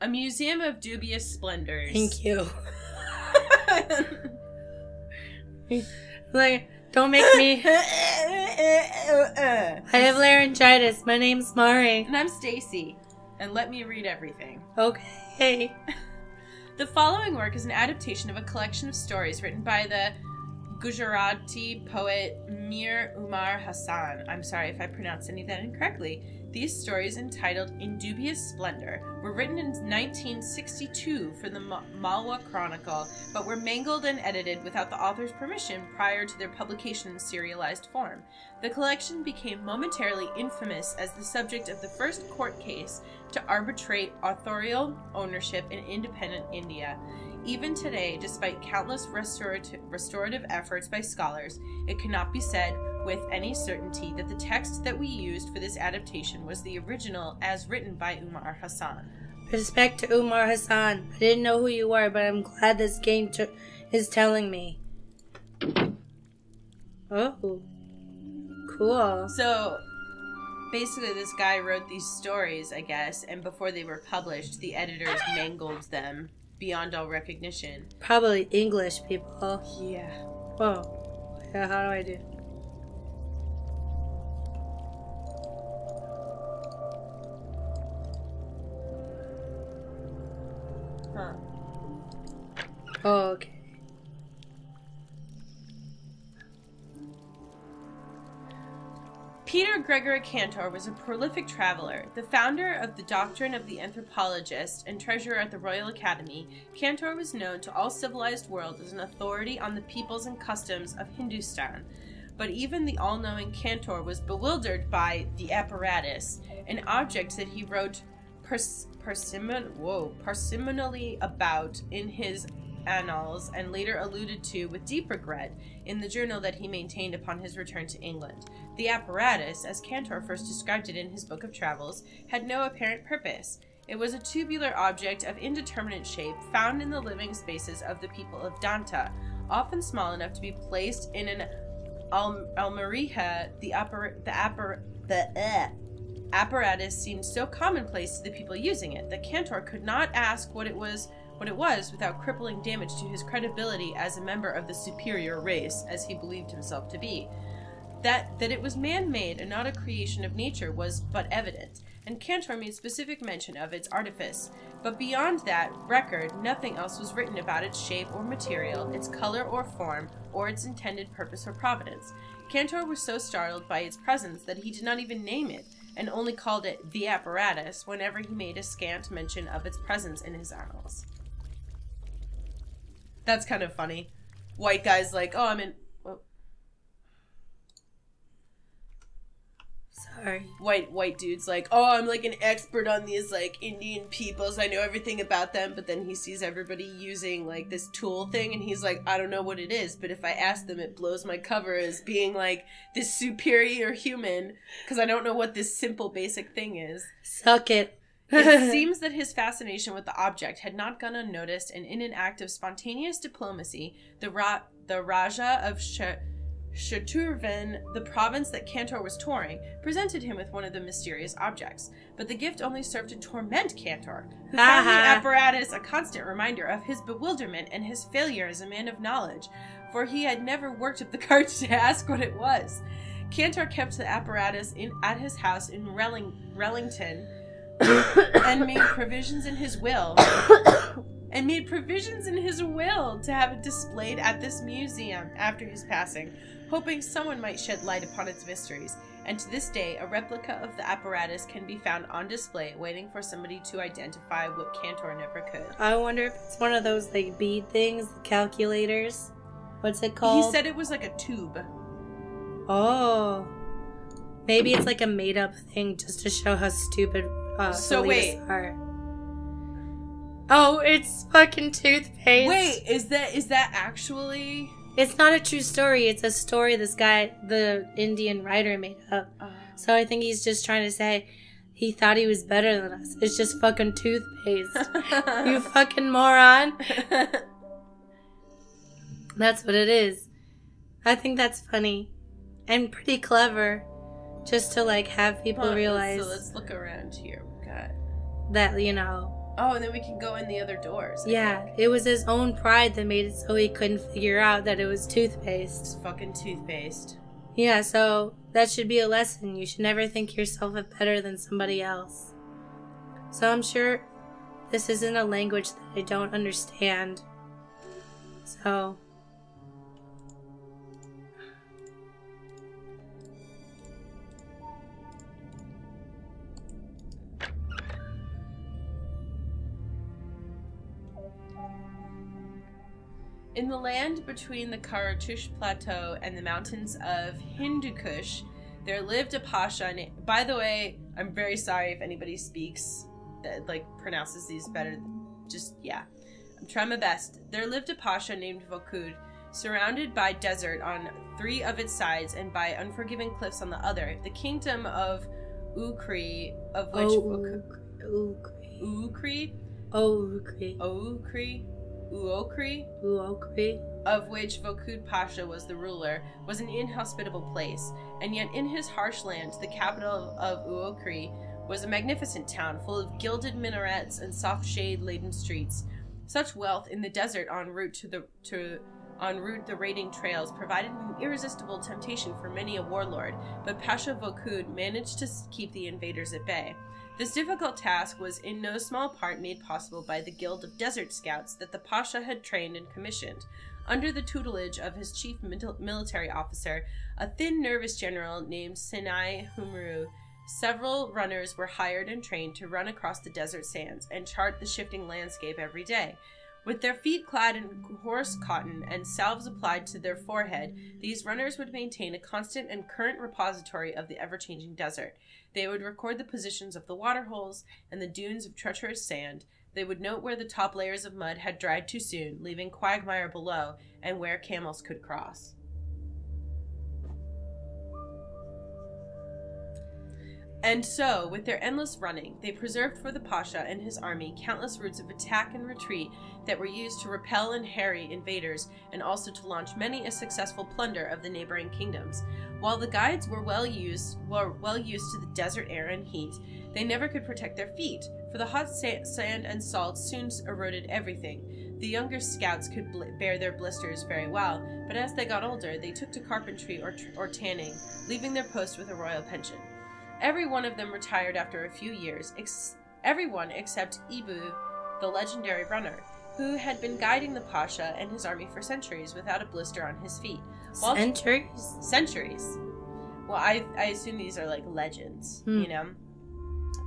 A Museum of Dubious Splendors. Thank you. Like, don't make me. I have laryngitis. My name's Mari. And I'm Stacy. And let me read everything. Okay. The following work is an adaptation of a collection of stories written by the Gujarati poet Mir UmarHassan. I'm sorry if I pronounced any of that incorrectly. These stories, entitled In Dubious Splendor, were written in 1962 for the Malwa Chronicle, but were mangled and edited without the author's permission prior to their publication in serialized form. The collection became momentarily infamous as the subject of the first court case to arbitrate authorial ownership in independent India. Even today, despite countless restorative efforts by scholars, it cannot be said with any certainty that the text that we used for this adaptation was the original as written by UmarHassan. Respect to UmarHassan. I didn't know who you were, but I'm glad this game is telling me. Oh. Cool. So, basically this guy wrote these stories, I guess, and before they were published, the editors mangled them beyond all recognition. Probably English people. Yeah. Whoa. Yeah, how do I do? Huh. Oh, okay. Peter Gregory Cantor was a prolific traveler. The founder of the doctrine of the anthropologist and treasurer at the Royal Academy, Cantor was known to all civilized world as an authority on the peoples and customs of Hindustan. But even the all-knowing Cantor was bewildered by the apparatus, an object that he wrote parsimoniously about in his annals and later alluded to with deep regret in the journal that he maintained upon his return to England. The apparatus, as Cantor first described it in his book of travels, had no apparent purpose. It was a tubular object of indeterminate shape found in the living spaces of the people of Danta, often small enough to be placed in an almirija. The apparatus seemed so commonplace to the people using it that Cantor could not ask what it was without crippling damage to his credibility as a member of the superior race, as he believed himself to be. That it was man-made and not a creation of nature was but evident, and Cantor made specific mention of its artifice. But beyond that record, nothing else was written about its shape or material, its color or form, or its intended purpose or providence. Cantor was so startled by its presence that he did not even name it, and only called it the apparatus whenever he made a scant mention of its presence in his annals. That's kind of funny. White guy's like, oh, I'm in... Oh. Sorry. White dude's like, oh, I'm like an expert on these like Indian peoples. I know everything about them. But then he sees everybody using like this tool thing, and he's like, I don't know what it is, but if I ask them, it blows my cover as being like this superior human because I don't know what this simple basic thing is. Suck it. It seems that his fascination with the object had not gone unnoticed, and in an act of spontaneous diplomacy, the Raja of Shaturvan, the province that Cantor was touring, presented him with one of the mysterious objects. But the gift only served to torment Cantor, who found the apparatus a constant reminder of his bewilderment and his failure as a man of knowledge, for he had never worked up the courage to ask what it was. Cantor kept the apparatus at his house in Rellington, and made provisions in his will to have it displayed at this museum after his passing, hoping someone might shed light upon its mysteries. And to this day, a replica of the apparatus can be found on display, waiting for somebody to identify what Cantor never could. I wonder if it's one of those like bead things, the calculators. What's it called? He said it was like a tube. Oh. Maybe it's like a made-up thing just to show how stupid so wait. Are. Oh, it's fucking toothpaste. Wait, is that actually... It's not a true story. It's a story this guy, the Indian writer, made up. So I think he's just trying to say he thought he was better than us. It's just fucking toothpaste. You fucking moron. That's what it is. I think that's funny. And pretty clever. Just to, like, have people realize... So let's look around here. We got... that, you know... Oh, and then we can go in the other doors. Yeah, it was his own pride that made it so he couldn't figure out that it was toothpaste. It's fucking toothpaste. Yeah, so that should be a lesson. You should never think yourself better than somebody else. So I'm sure this isn't a language that I don't understand. So... In the land between the Karatush Plateau and the mountains of Hindu Kush, there lived a pasha. By the way, I'm very sorry if anybody speaks that pronounces these better. I'm trying my best. There lived a pasha named Vokud, surrounded by desert on 3 of its sides and by unforgiving cliffs on the other. The kingdom of Ukri, of which Uokri, of which Vokud Pasha was the ruler, was an inhospitable place, and yet in his harsh land, the capital of Uokri was a magnificent town full of gilded minarets and soft shade-laden streets. Such wealth in the desert en route the raiding trails provided an irresistible temptation for many a warlord, but Pasha Vokud managed to keep the invaders at bay. This difficult task was in no small part made possible by the guild of desert scouts that the Pasha had trained and commissioned. Under the tutelage of his chief military officer, a thin, nervous general named Sinai Humru, several runners were hired and trained to run across the desert sands and chart the shifting landscape every day. With their feet clad in coarse cotton and salves applied to their forehead, these runners would maintain a constant and current repository of the ever-changing desert. They would record the positions of the waterholes and the dunes of treacherous sand. They would note where the top layers of mud had dried too soon, leaving quagmire below, and where camels could cross. And so, with their endless running, they preserved for the Pasha and his army countless routes of attack and retreat that were used to repel and harry invaders, and also to launch many a successful plunder of the neighboring kingdoms. While the guides were well used to the desert air and heat, they never could protect their feet, for the hot sand and salt soon eroded everything. The younger scouts could bear their blisters very well, but as they got older, they took to carpentry or tanning, leaving their post with a royal pension. Every one of them retired after a few years, everyone except Ibu, the legendary runner, who had been guiding the Pasha and his army for centuries without a blister on his feet. Centuries? Centuries. Well, I assume these are like legends, you know?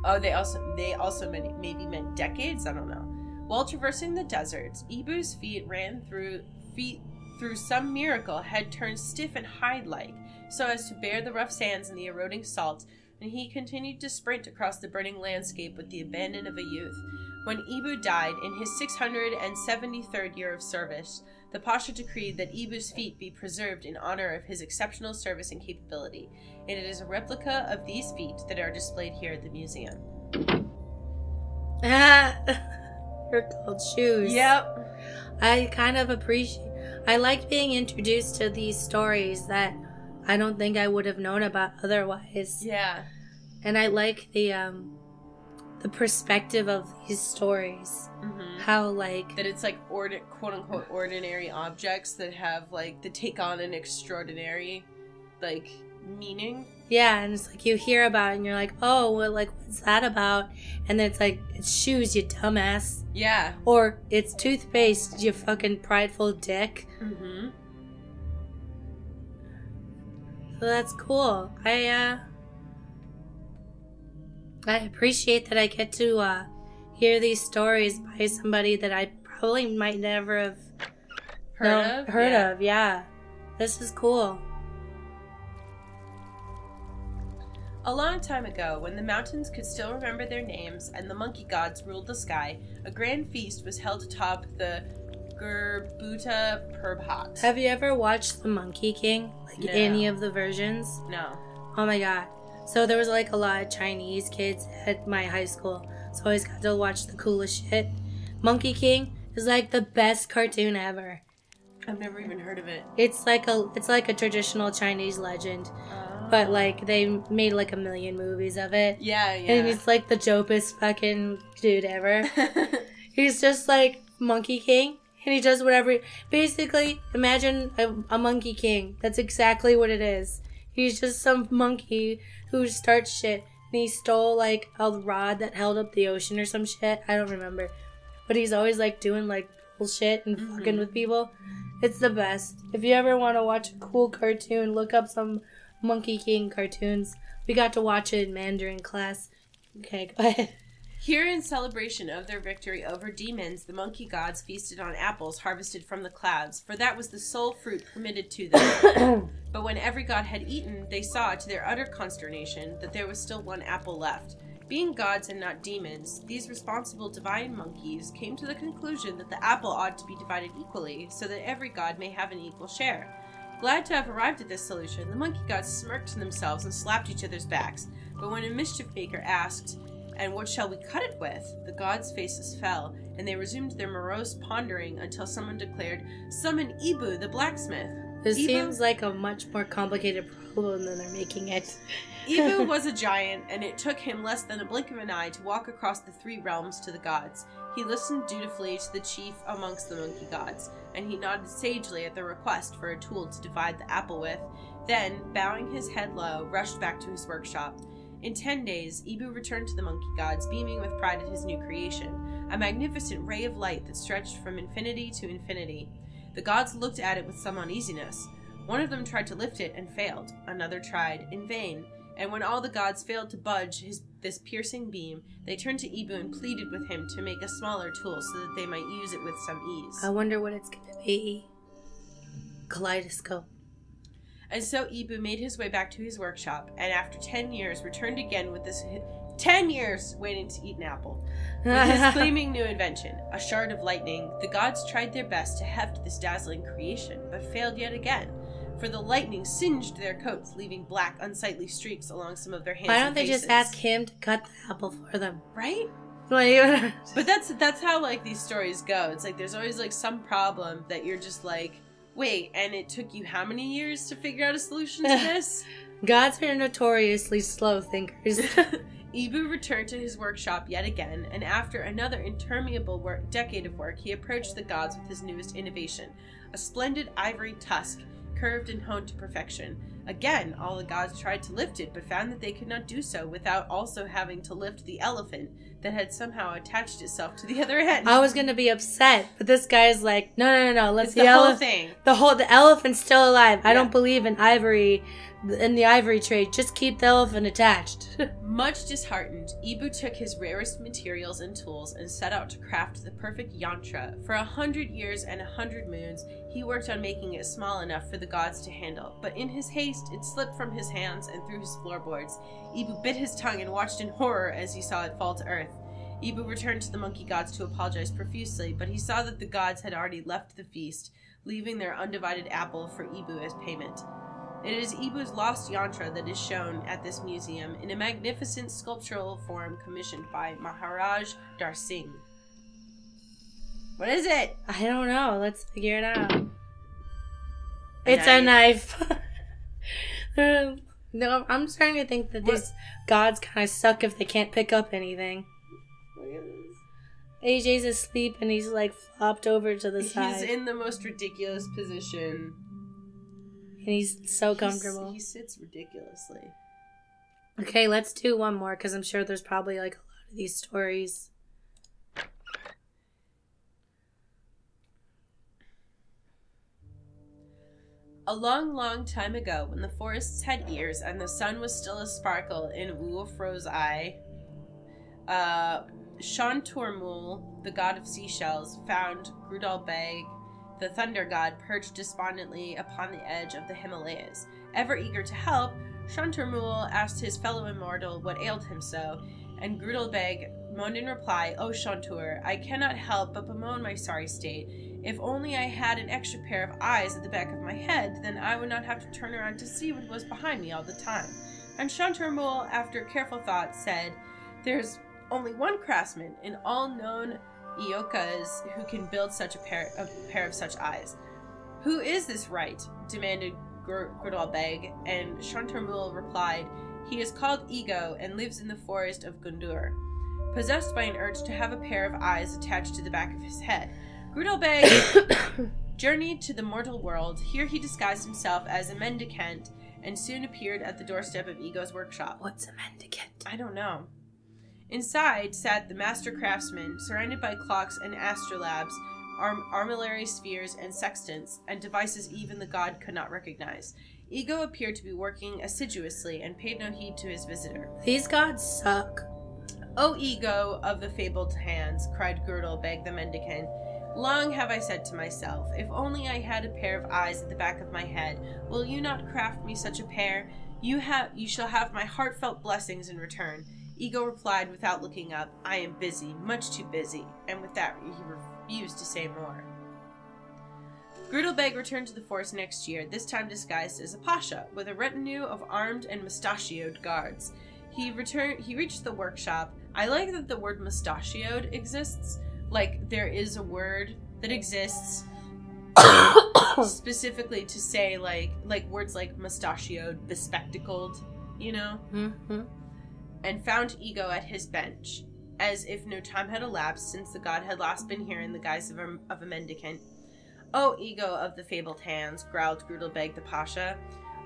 Oh, they also maybe meant decades? I don't know. While traversing the deserts, Ibu's feet through some miracle had turned stiff and hide-like, so as to bear the rough sands and the eroding salt, and he continued to sprint across the burning landscape with the abandon of a youth. When Ibu died in his 673rd year of service, the Pasha decreed that Ibu's feet be preserved in honor of his exceptional service and capability, and it is a replica of these feet that are displayed here at the museum. They're called shoes. Yep. I like being introduced to these stories that I don't think I would have known about otherwise. Yeah. And I like the perspective of these stories. Mm-hmm. How, like... that it's, like, quote-unquote ordinary objects that have, like, that take on an extraordinary, like, meaning. Yeah, and it's like you hear about it and you're like, oh, well, like, what's that about? And then it's like, it's shoes, you dumbass. Yeah. Or, it's toothpaste, you fucking prideful dick. Mm-hmm. So that's cool. I appreciate that I get to hear these stories by somebody that I probably might never have heard of. Yeah. This is cool. A long time ago, when the mountains could still remember their names and the monkey gods ruled the sky, a grand feast was held atop the Gurbuta Purbhat. Have you ever watched The Monkey King? Like No. any of the versions? No. Oh my god. So there was like a lot of Chinese kids at my high school. So I always got to watch the coolest shit. Monkey King is like the best cartoon ever. I've never even heard of it. It's like a traditional Chinese legend. but like they made like a million movies of it. Yeah. And he's like the dopest fucking dude ever. He's just like Monkey King, and he does whatever. Basically, imagine a Monkey King. That's exactly what it is. He's just some monkey who starts shit, and he stole like a rod that held up the ocean or some shit. I don't remember, but he's always like doing like bullshit and fucking with people. It's the best. If you ever want to watch a cool cartoon, look up some Monkey King cartoons. We got to watch it in Mandarin class. Okay, go ahead. Here, in celebration of their victory over demons, the monkey gods feasted on apples harvested from the clouds, for that was the sole fruit permitted to them. But when every god had eaten, they saw, to their utter consternation, that there was still one apple left. Being gods and not demons, these responsible divine monkeys came to the conclusion that the apple ought to be divided equally, so that every god may have an equal share. Glad to have arrived at this solution, the monkey gods smirked to themselves and slapped each other's backs. But when a mischief maker asked, "And what shall we cut it with?" the gods' faces fell, and they resumed their morose pondering until someone declared, "Summon Ibu, the blacksmith." This seems like a much more complicated problem than they're making it. Ibu was a giant, and it took him less than a blink of an eye to walk across the three realms to the gods. He listened dutifully to the chief amongst the monkey gods, and he nodded sagely at their request for a tool to divide the apple with, then, bowing his head low, rushed back to his workshop. In 10 days, Ibu returned to the monkey gods, beaming with pride at his new creation, a magnificent ray of light that stretched from infinity to infinity. The gods looked at it with some uneasiness. One of them tried to lift it and failed. Another tried, in vain. And when all the gods failed to budge this piercing beam, they turned to Ibu and pleaded with him to make a smaller tool so that they might use it with some ease. I wonder what it's gonna be. Kaleidoscope. And so Ibu made his way back to his workshop, and after 10 years returned again with this 10 years waiting to eat an apple. With his gleaming new invention, a shard of lightning, the gods tried their best to heft this dazzling creation, but failed yet again. For the lightning singed their coats, leaving black, unsightly streaks along some of their hands. Why don't and they faces. just ask him to cut the apple for them? Right? Like, But that's how like these stories go. It's like there's always like some problem that you're just like, wait, and it took you how many years to figure out a solution to this? Gods are notoriously slow thinkers. Ibu returned to his workshop yet again, and after another interminable decade of work, he approached the gods with his newest innovation, a splendid ivory tusk, curved and honed to perfection. Again, all the gods tried to lift it, but found that they could not do so without also having to lift the elephant that had somehow attached itself to the other end. I was gonna be upset, but this guy's like, no, let's the whole thing. The elephant's still alive. I don't believe in the ivory trade. Just keep the elephant attached. Much disheartened, Ibu took his rarest materials and tools and set out to craft the perfect yantra. For 100 years and 100 moons, he worked on making it small enough for the gods to handle, but in his haste, it slipped from his hands and through his floorboards. Ibu bit his tongue and watched in horror as he saw it fall to earth. Ibu returned to the monkey gods to apologize profusely, but he saw that the gods had already left the feast, leaving their undivided apple for Ibu as payment. It is Ibu's lost yantra that is shown at this museum in a magnificent sculptural form commissioned by Maharaj Dar Singh. What is it? I don't know. Let's figure it out. It's a knife. No, I'm starting to think that these gods kind of suck if they can't pick up anything. Look at this. AJ's asleep and he's like flopped over to the side. He's in the most ridiculous position. And he's so comfortable. He sits ridiculously. Okay, let's do one more because I'm sure there's probably like a lot of these stories. A long, long time ago, when the forests had ears and the sun was still a sparkle in Wulfro's eye, Shanturmul, the god of seashells, found Grudal Beg, the thunder god, perched despondently upon the edge of the Himalayas. Ever eager to help, Shanturmul asked his fellow immortal what ailed him so, and Grudal Beg moaned in reply, "O Shantur, I cannot help but bemoan my sorry state. If only I had an extra pair of eyes at the back of my head, then I would not have to turn around to see what was behind me all the time." And Shanturmul, after careful thought, said, "There's only one craftsman in all known Iokas who can build such a pair of such eyes." "Who is this right?" demanded Gruddle Beg, and Chantarmul replied, "He is called Ego and lives in the forest of Gundur, possessed by an urge to have a pair of eyes attached to the back of his head. Gruddle Beg journeyed to the mortal world. Here he disguised himself as a mendicant and soon appeared at the doorstep of Ego's workshop." What's a mendicant? I don't know. Inside sat the master craftsman, surrounded by clocks and astrolabes, armillary spheres and sextants, and devices even the god could not recognize. Ego appeared to be working assiduously and paid no heed to his visitor. These gods suck. "O Ego of the fabled hands," cried Girdle Beg the mendicant, "long have I said to myself, if only I had a pair of eyes at the back of my head. Will you not craft me such a pair? You shall have my heartfelt blessings in return." Ego replied without looking up, "I am busy, much too busy," and with that he refused to say more. Girdle Beg returned to the forest next year, this time disguised as a pasha, with a retinue of armed and mustachioed guards. He reached the workshop. I like that the word mustachioed exists. Like, there is a word that exists specifically to say, like words like mustachioed, bespectacled, you know? Mm-hmm. And found Ego at his bench, as if no time had elapsed since the god had last been here in the guise of a mendicant. "O Ego of the fabled hands," growled Grudelbeg the Pasha,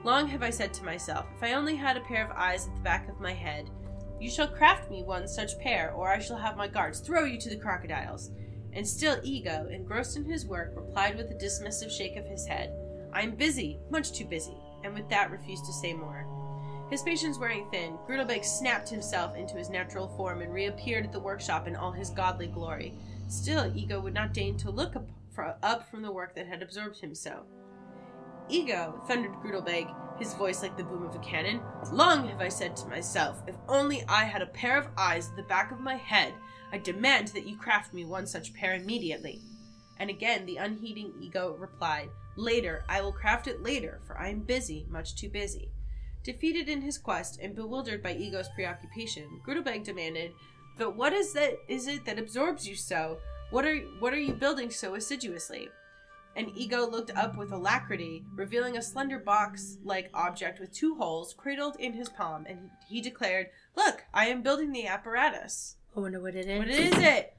"long have I said to myself, if I only had a pair of eyes at the back of my head. You shall craft me one such pair, or I shall have my guards throw you to the crocodiles." And still Ego, engrossed in his work, replied with a dismissive shake of his head, "I am busy, much too busy," and with that refused to say more. His patience wearing thin, Grudelbeg snapped himself into his natural form and reappeared at the workshop in all his godly glory. Still Ego would not deign to look up from the work that had absorbed him so. "Ego," thundered Grudelbeg, his voice like the boom of a cannon, "long have I said to myself, if only I had a pair of eyes at the back of my head. I demand that you craft me one such pair immediately." And again the unheeding Ego replied, "Later, I will craft it later, for I am busy, much too busy." Defeated in his quest and bewildered by Ego's preoccupation, Grudelbeg demanded, "But what is it that absorbs you so? What are you building so assiduously?" And Ego looked up with alacrity, revealing a slender box-like object with 2 holes cradled in his palm, and he declared, "Look, I am building the apparatus." I wonder what it is. What is it?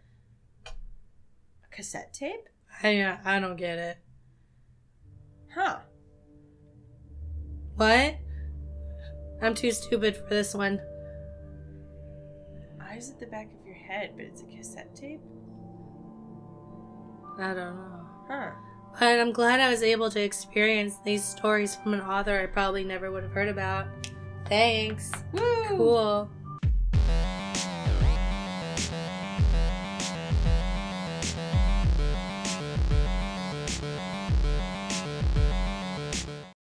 A cassette tape? I don't get it. Huh. What? I'm too stupid for this one. Eyes at the back of your head, but it's a cassette tape? I don't know. Huh. But I'm glad I was able to experience these stories from an author I probably never would have heard about. Thanks. Woo! Cool.